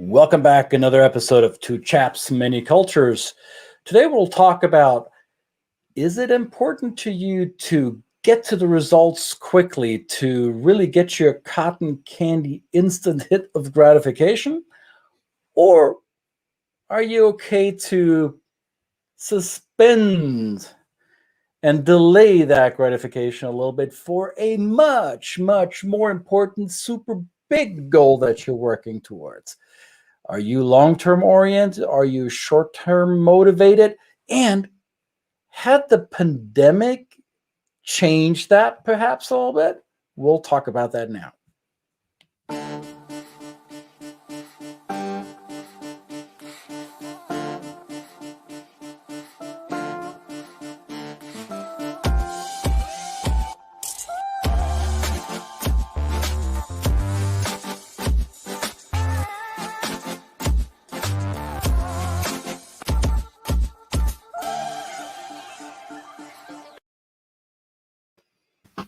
Welcome back. Another episode of Two Chaps, Many Cultures. Today we'll talk about, is it important to you to get to the results quickly, to really get your cotton candy instant hit of gratification? Or are you okay to suspend and delay that gratification a little bit for a much, much more important, super big goal that you're working towards? Are you long-term oriented? Are you short-term motivated? And had the pandemic changed that perhaps a little bit? We'll talk about that now.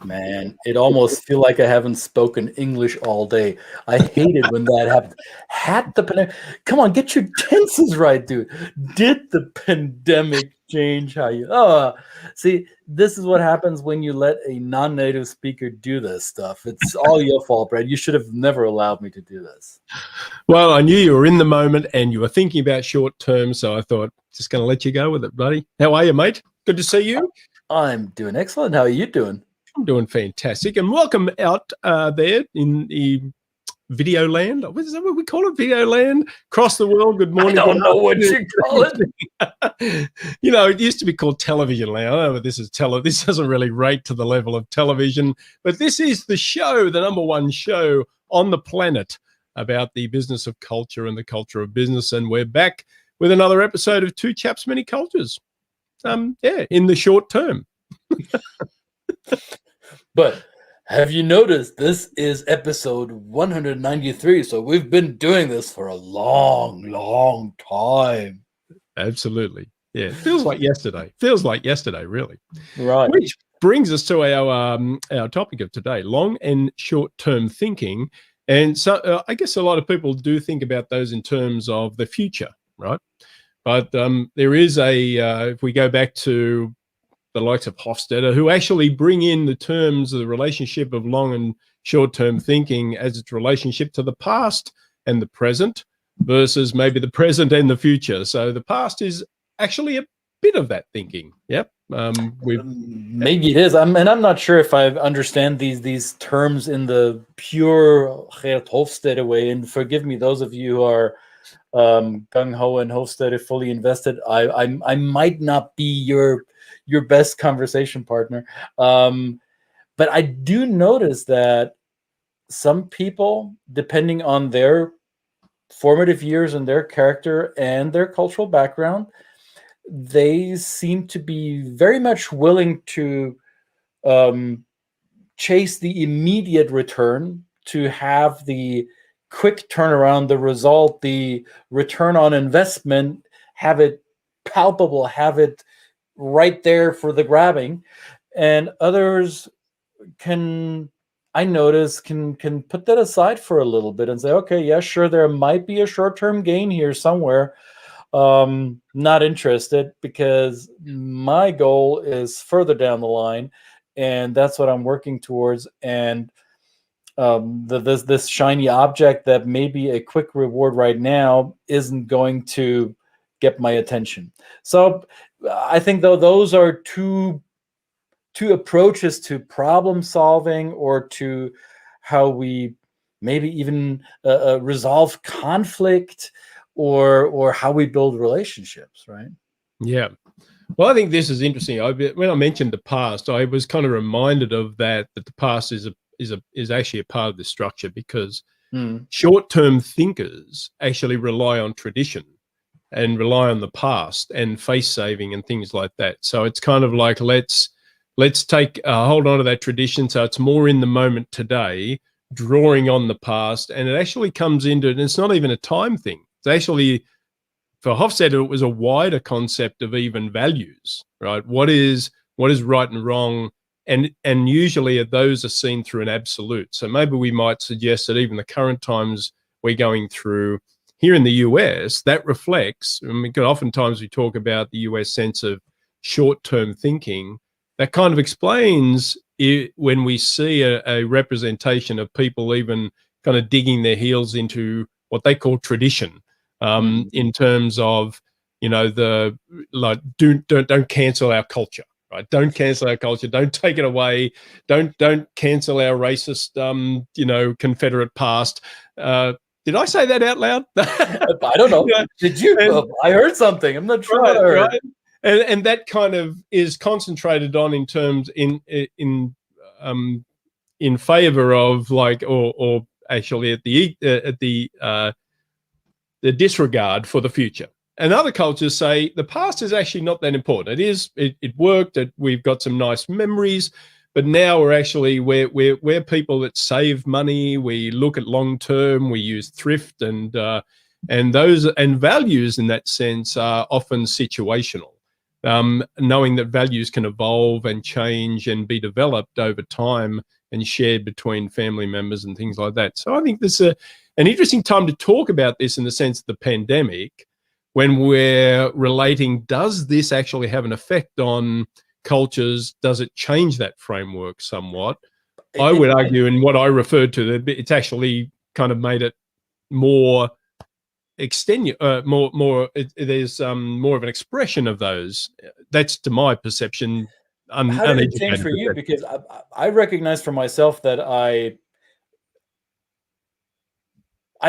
Man, it almost feel like I haven't spoken English all day. I hated when that happened. Had the pandemic, come on, get your tenses right, dude. Did the pandemic change how you? See, this is what happens when you let a non-native speaker do this stuff. It's all your fault, Brad. You should have never allowed me to do this. Well, I knew you were in the moment and you were thinking about short term, so I thought just going to let you go with it, buddy. How are you, mate? Good to see you. I'm doing excellent. How are you doing? I'm doing fantastic, and welcome out there in the video land. What is that what we call it? Video land? Across the world. Good morning. I don't know what you call it. You know, it used to be called television land. I know this is this doesn't really rate to the level of television, but this is the show, the #1 show on the planet about the business of culture and the culture of business. And we're back with another episode of Two Chaps, Many Cultures. Yeah, in the short term. But have you noticed this is episode 193? So we've been doing this for a long, long time. Absolutely. Yeah. It feels like yesterday. Feels like yesterday, really. Right. Which brings us to our topic of today, long and short-term thinking. And so I guess a lot of people do think about those in terms of the future, right? But there is if we go back to the likes of Hofstadter, who actually bring in the terms of the relationship of long and short-term thinking as its relationship to the past and the present versus maybe the present and the future. So the past is actually a bit of that thinking. Yep. Maybe it is. I'm not sure if I understand these terms in the pure Geert Hofstadter way. And forgive me, those of you who are gung-ho and Hofstadter fully invested. I might not be your best conversation partner. But I do notice that some people, depending on their formative years and their character and their cultural background, they seem to be very much willing to chase the immediate return, to have the quick turnaround, the result, the return on investment, have it palpable, have it right there for the grabbing. And others can put that aside for a little bit and say, okay, yeah, sure, there might be a short-term gain here somewhere. Not interested, because my goal is further down the line, and that's what I'm working towards. And this shiny object that may be a quick reward right now isn't going to get my attention. So I think, though, those are two approaches to problem solving, or to how we maybe even resolve conflict, or how we build relationships, right? Yeah. Well, I think this is interesting. When I mentioned the past, I was kind of reminded of that the past is actually a part of the structure, because short-term thinkers actually rely on tradition and rely on the past and face saving and things like that. So it's kind of like, let's take hold on to that tradition. So it's more in the moment today, drawing on the past, and it actually comes into, and it's not even a time thing. It's actually, for Hofstadter, it was a wider concept of even values, right? What is right and wrong, and usually those are seen through an absolute. So maybe we might suggest that even the current times we're going through here in the US, that reflects, I mean, oftentimes we talk about the US sense of short-term thinking. That kind of explains it when we see a representation of people even kind of digging their heels into what they call tradition, in terms of, you know, the like don't cancel our culture, right? Don't cancel our culture. Don't take it away. Don't cancel our racist, you know, Confederate past. Did I say that out loud? I don't know. Yeah. Did you? I heard something. I'm not sure what I heard. Right. And that kind of is concentrated on in terms in favor of like, or actually at the disregard for the future. And other cultures say the past is actually not that important. It worked. We've got some nice memories, but now we're people that save money. We look at long term. We use thrift and values in that sense are often situational. Knowing that values can evolve and change and be developed over time and shared between family members and things like that. So I think this is an interesting time to talk about this in the sense of the pandemic, when we're relating, does this actually have an effect on cultures? Does it change that framework somewhat? I would argue, in what I referred to, that it's actually kind of made it more there's more of an expression of those. That's, to my perception, how did it change for you? Because I recognize for myself that I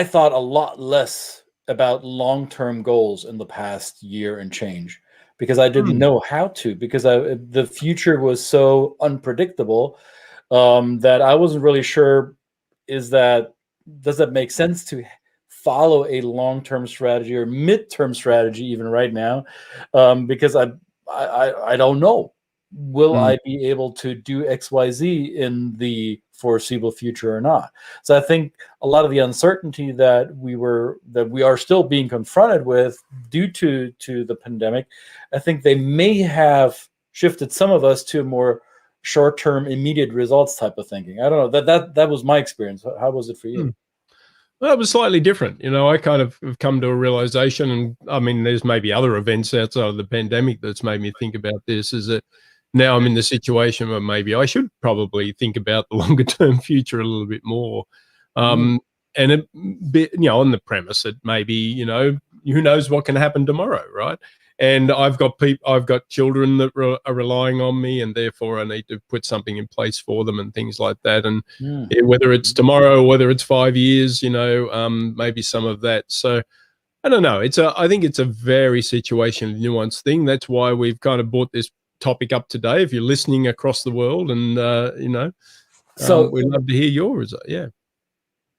thought a lot less about long-term goals in the past year and change, because I didn't know how to, because the future was so unpredictable, that I wasn't really sure, does that make sense to follow a long-term strategy or mid-term strategy even right now, because I don't know, will I be able to do XYZ in the foreseeable future or not? So I think a lot of the uncertainty that we are still being confronted with due to the pandemic, I think they may have shifted some of us to a more short-term, immediate results type of thinking. I don't know. That was my experience. How was it for you? Well, it was slightly different. You know, I kind of have come to a realization, and I mean, there's maybe other events outside of the pandemic that's made me think about this, is that now I'm in the situation where maybe I should probably think about the longer term future a little bit more. And a bit, you know, on the premise that maybe, you know, who knows what can happen tomorrow, right? And I've got children that are relying on me, and therefore I need to put something in place for them and things like that. And whether it's tomorrow, whether it's 5 years, you know, maybe some of that. So I don't know. I think it's a very situation nuanced thing. That's why we've kind of brought this topic up today. If you're listening across the world, and you know, so we'd love to hear yours.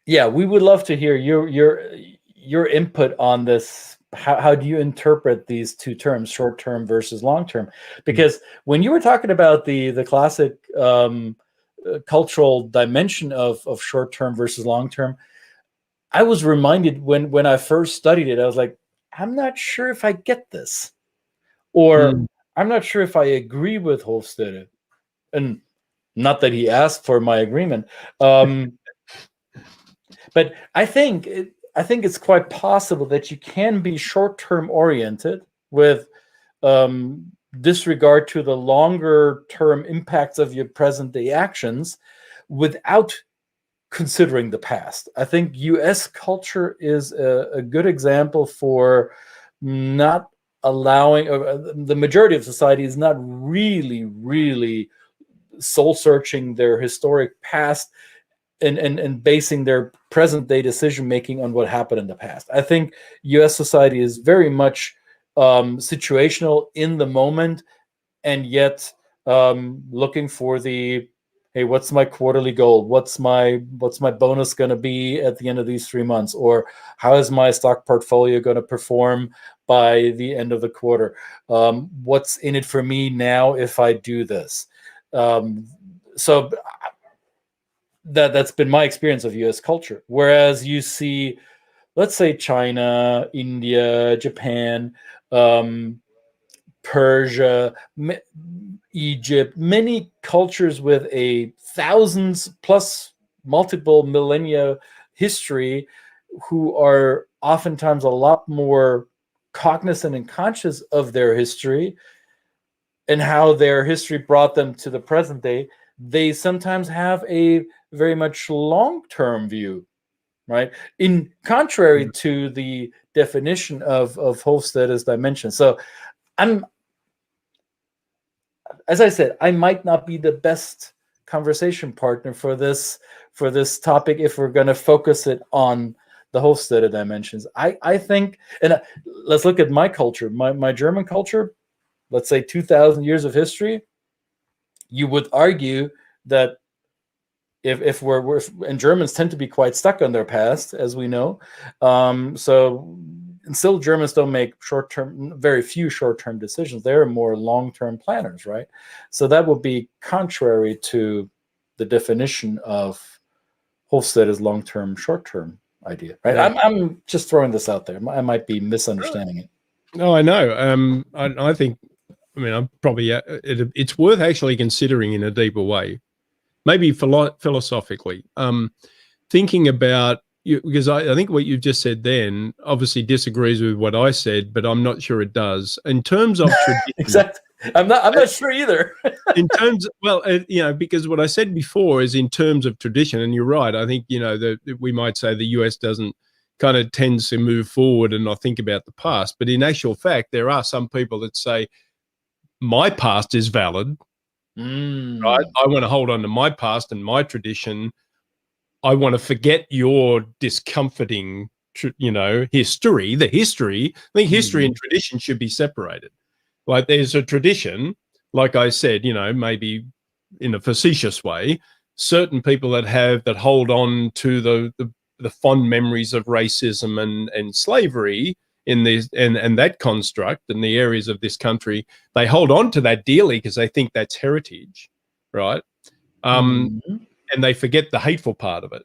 Yeah, we would love to hear your input on this. How do you interpret these two terms, short term versus long term? Because when you were talking about the classic cultural dimension of short term versus long term, I was reminded when I first studied it, I was like, I'm not sure if I get this, or I'm not sure if I agree with Höferle, and not that he asked for my agreement, but I think it's quite possible that you can be short-term oriented with disregard to the longer-term impacts of your present-day actions without considering the past. I think U.S. culture is a good example for not allowing, the majority of society is not really soul-searching their historic past and basing their present-day decision-making on what happened in the past. I think U.S. society is very much situational in the moment, and yet looking for the, hey, what's my quarterly goal? What's my bonus going to be at the end of these 3 months? Or how is my stock portfolio going to perform by the end of the quarter? What's in it for me now if I do this? So that's been my experience of U.S. culture. Whereas you see, let's say, China, India, Japan, Persia, Egypt, many cultures with a thousands plus multiple millennia history, who are oftentimes a lot more cognizant and conscious of their history and how their history brought them to the present day, they sometimes have a very much long-term view, right? In contrary to the definition of Hofstede's dimension. So as I said, I might not be the best conversation partner for this topic if we're going to focus it on the Hofstede dimensions. I think, and let's look at my culture, my German culture, let's say 2,000 years of history. You would argue that if we're and Germans tend to be quite stuck on their past, as we know. And still Germans don't make very few short-term decisions. They're more long-term planners, right? So that would be contrary to the definition of Hofstede's long-term, short-term idea, right? Yeah. I'm just throwing this out there. I might be misunderstanding it. No, I know. I think, I mean, I'm probably, it's worth actually considering in a deeper way, maybe philosophically, thinking about, because I think what you've just said then obviously disagrees with what I said, but I'm not sure it does. In terms of tradition, exactly, I'm not sure either. In terms, well, because what I said before is in terms of tradition, and you're right. I think we might say the US doesn't kind of tends to move forward and not think about the past, but in actual fact, there are some people that say my past is valid. Right? I want to hold on to my past and my tradition. I want to forget your discomforting, history. The history, I think history and tradition should be separated. Like there's a tradition, like I said, maybe in a facetious way, certain people that hold on to the fond memories of racism and slavery in this and that construct and the areas of this country, they hold on to that dearly because they think that's heritage, right? And they forget the hateful part of it.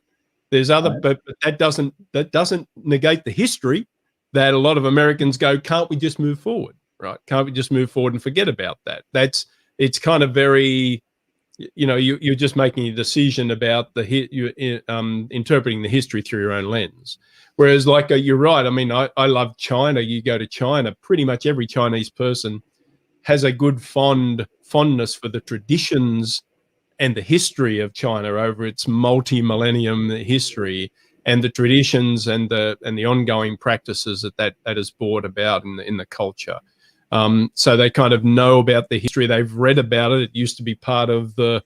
There's other, right. But that doesn't negate the history that a lot of Americans go, can't we just move forward, right? Can't we just move forward and forget about that? It's kind of very, you're just making a decision about interpreting the history through your own lens. Whereas, like you're right. I mean, I love China. You go to China, pretty much every Chinese person has a good fondness for the traditions and the history of China over its multi-millennium history and the traditions and the ongoing practices that has brought about in the culture. So they kind of know about the history. They've read about it. It used to be part of the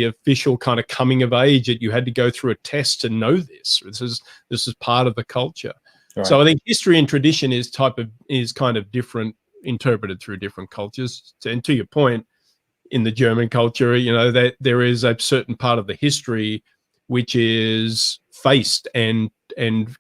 official kind of coming of age that you had to go through a test to know this. This is part of the culture. Right. So I think history and tradition is kind of different, interpreted through different cultures. And to your point, in the German culture, that there is a certain part of the history which is faced and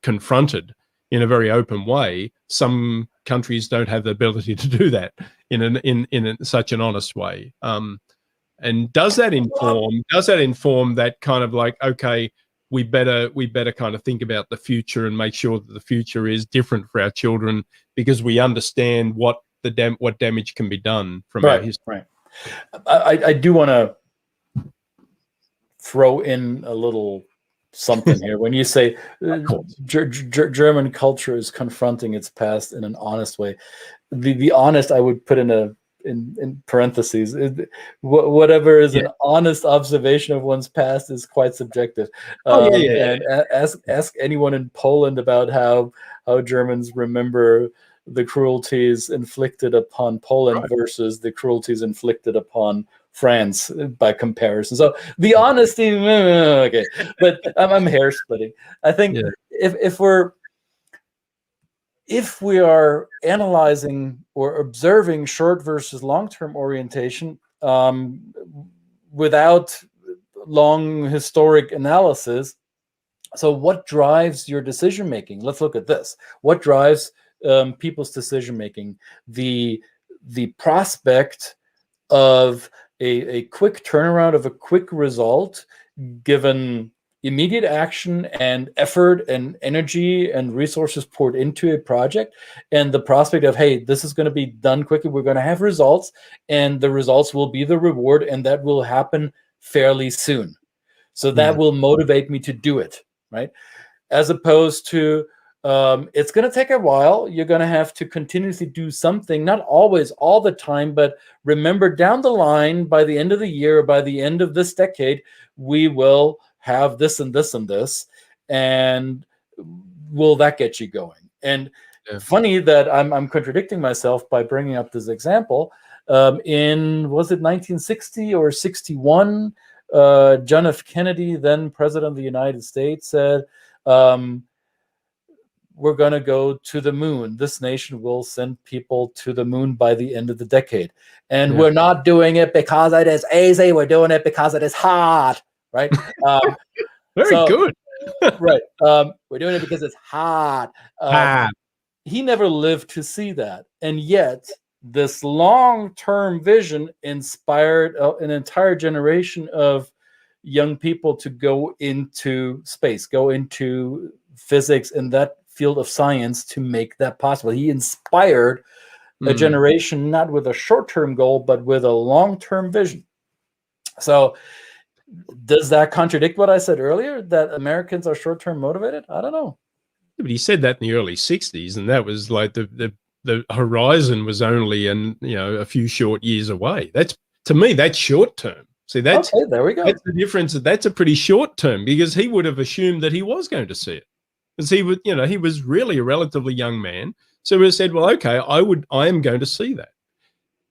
confronted in a very open way. Some countries don't have the ability to do that in such an honest way. And does that inform that kind of like, okay, we better kind of think about the future and make sure that the future is different for our children because we understand what damage can be done from our history. Right. I do want to throw in a little something here. When you say German culture is confronting its past in an honest way, the honest I would put in parentheses. Whatever is an honest observation of one's past is quite subjective. And ask anyone in Poland about how Germans remember the cruelties inflicted upon Poland versus the cruelties inflicted upon France by comparison. So the honesty, okay, but I'm hair splitting. I think if we are analyzing or observing short versus long-term orientation without long historic analysis, so what drives your decision making? Let's look at this. What drives people's decision making? The prospect of a quick turnaround, of a quick result, given immediate action and effort and energy and resources poured into a project, and the prospect of, hey, this is going to be done quickly, we're going to have results, and the results will be the reward, and that will happen fairly soon. So that will motivate me to do it, right? As opposed to, It's going to take a while. You're going to have to continuously do something, not always all the time, but remember down the line, by the end of the year, by the end of this decade, we will have this and this and this. And will that get you going? And funny that I'm contradicting myself by bringing up this example. In, was it 1960 or 61, John F. Kennedy, then president of the United States, said, we're going to go to the moon. This nation will send people to the moon by the end of the decade. And we're not doing it because it is easy. We're doing it because it is hard, right? Very good. Right. We're doing it because it's hard. He never lived to see that. And yet, this long-term vision inspired an entire generation of young people to go into space, go into physics and that field of science to make that possible. He inspired a generation, not with a short-term goal, but with a long-term vision. So does that contradict what I said earlier, that Americans are short-term motivated? I don't know. But he said that in the early 60s, and that was like the horizon was only a few short years away. That's, to me, that's short-term. See, that's okay, there we go. That's the difference. That's a pretty short-term, because he would have assumed that he was going to see it. Because he was really a relatively young man. So he said, well, okay, I am going to see that.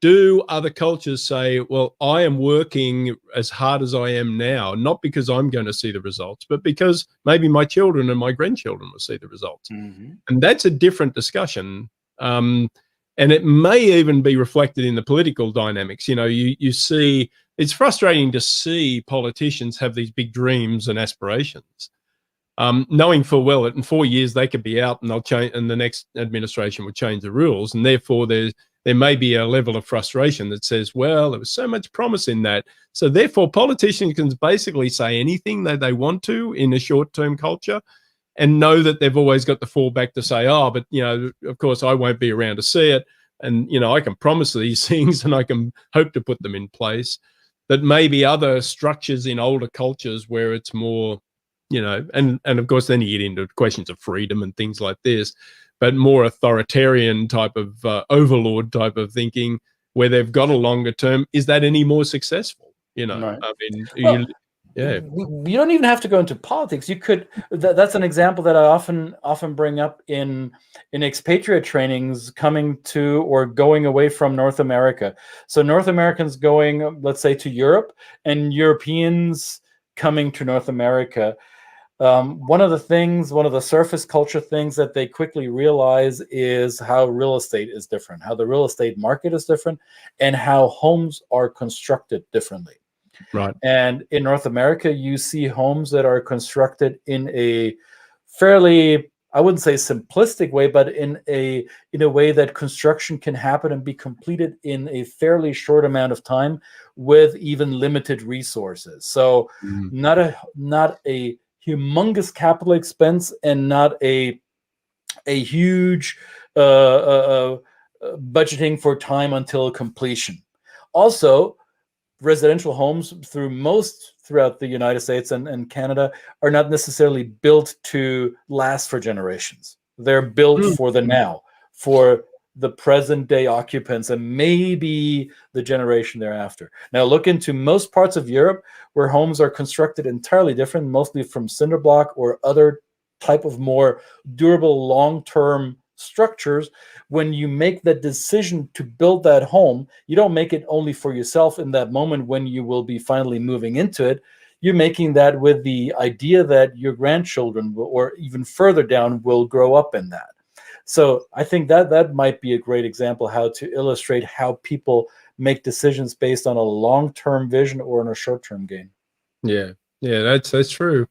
Do other cultures say, well, I am working as hard as I am now, not because I'm going to see the results, but because maybe my children and my grandchildren will see the results. And that's a different discussion. And it may even be reflected in the political dynamics. You see, it's frustrating to see politicians have these big dreams and aspirations, knowing full well that in 4 years they could be out and they'll change, and the next administration will change the rules, and therefore there may be a level of frustration that says, well, there was so much promise in that, so therefore politicians can basically say anything that they want to in a short-term culture, and know that they've always got the fallback to say, oh, but of course I won't be around to see it, and I can promise these things and I can hope to put them in place. That maybe other structures in older cultures where it's more, and of course then you get into questions of freedom and things like this, but more authoritarian type of overlord type of thinking, where they've got a longer term. Is that any more successful? Right. I mean, well, you don't even have to go into politics. You could. That's an example that I often bring up in expatriate trainings coming to or going away from North America. So North Americans going, let's say, to Europe, and Europeans coming to North America. One of the surface culture things that they quickly realize is how real estate is different, how the real estate market is different, and how homes are constructed differently. Right. And in North America, you see homes that are constructed in a fairly, I wouldn't say simplistic way, but in a way that construction can happen and be completed in a fairly short amount of time with even limited resources. So not a humongous capital expense and not a huge budgeting for time until completion. Also, residential homes throughout the United States and Canada are not necessarily built to last for generations. They're built for the now, for the present day occupants, and maybe the generation thereafter. Now look into most parts of Europe where homes are constructed entirely different, mostly from cinder block or other type of more durable long-term structures. When you make the decision to build that home, you don't make it only for yourself in that moment when you will be finally moving into it. You're making that with the idea that your grandchildren or even further down will grow up in that. So I think that might be a great example how to illustrate how people make decisions based on a long-term vision or on a short-term gain. Yeah, that's true.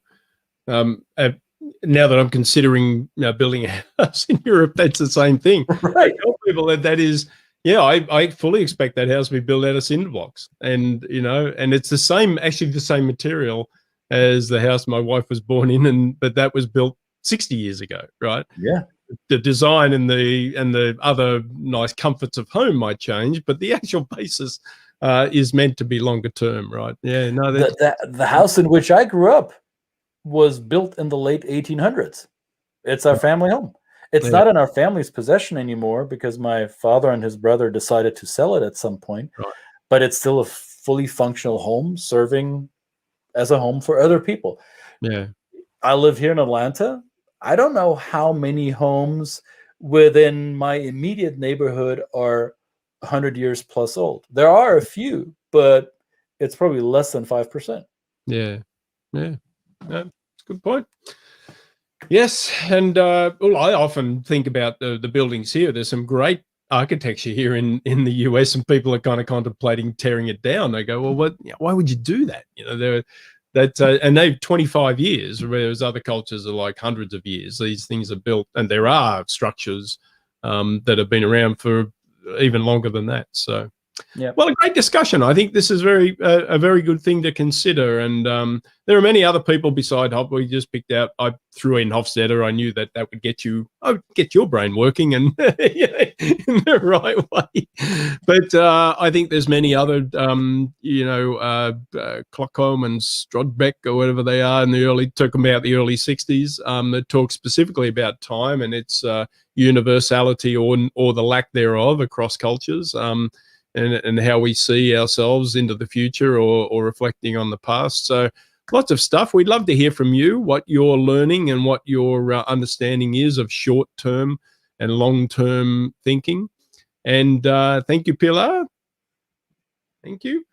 Now that I'm considering building a house in Europe, that's the same thing. Right. I tell people that is, I fully expect that house to be built out of cinder blocks, and and it's actually the same material as the house my wife was born in, but that was built 60 years ago, right? Yeah. The design and the other nice comforts of home might change, but the actual basis is meant to be longer term, right? Yeah. No, the house in which I grew up was built in the late 1800s. It's our family home. It's Yeah. not in our family's possession anymore because my father and his brother decided to sell it at some point. Right. But it's still a fully functional home, serving as a home for other people. Yeah. I live here in Atlanta. I don't know how many homes within my immediate neighborhood are 100 years plus old. There are a few, but it's probably less than 5%. Yeah. Yeah. That's a good point. Yes. And well, I often think about the buildings here. There's some great architecture here in the US, and people are kind of contemplating tearing it down. They go, well, why would you do that? You know, and they've 25 years, whereas other cultures are like hundreds of years. These things are built, and there are structures that have been around for even longer than that. So, yeah. Well, a great discussion. I think this is a very good thing to consider. And there are many other people beside Hop. We just picked out. I threw in Hofstadter. I knew that would get your brain working and in the right way. But I think there's many other, Klockholm and Strodbeck or whatever they are talking about the early 60s that talk specifically about time and its universality or the lack thereof across cultures. And how we see ourselves into the future or reflecting on the past. So lots of stuff. We'd love to hear from you, what you're learning and what your understanding is of short-term and long-term thinking. And thank you, Pilar. Thank you.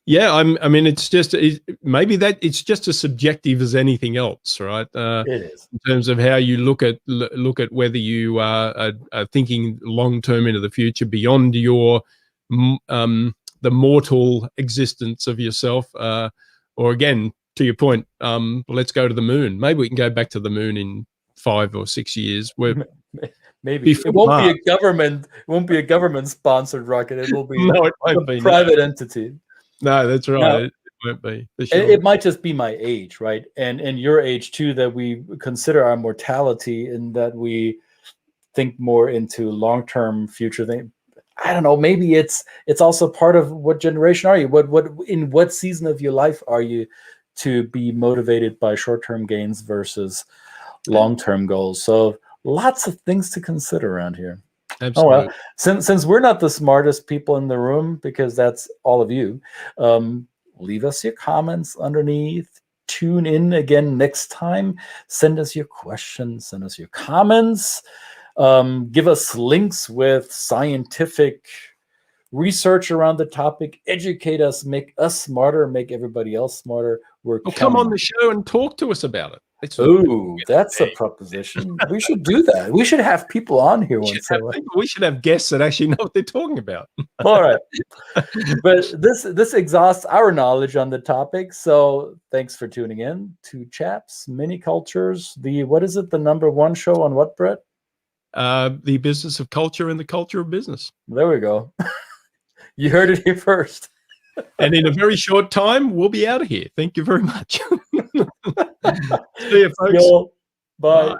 It's just maybe that it's just as subjective as anything else, right? It is in terms of how you look at whether you are thinking long term into the future beyond your the mortal existence of yourself, or again, to your point, let's go to the moon. Maybe we can go back to the moon in 5 or 6 years. Maybe it won't be a government. It won't be a government-sponsored rocket. It will be a private entity. No, that's right. Now, it won't be. For sure. It might just be my age, right? And your age too, that we consider our mortality and that we think more into long-term future thing. I don't know. Maybe it's also part of what generation are you? In what season of your life are you to be motivated by short-term gains versus long-term goals? So lots of things to consider around here. Absolutely. Oh, well, since we're not the smartest people in the room, because that's all of you, leave us your comments underneath. Tune in again next time. Send us your questions. Send us your comments. Give us links with scientific research around the topic. Educate us. Make us smarter. Make everybody else smarter. Come on the show and talk to us about it. Oh, that's a proposition. We should do that. We should have people on here once in a while. We should have guests that actually know what they're talking about. All right. But this exhausts our knowledge on the topic. So thanks for tuning in to Chaps Mini Cultures. The #1 show on what, Brett? The business of culture and the culture of business. There we go. You heard it here first. And in a very short time, we'll be out of here. Thank you very much. See you, folks. Bye. Bye.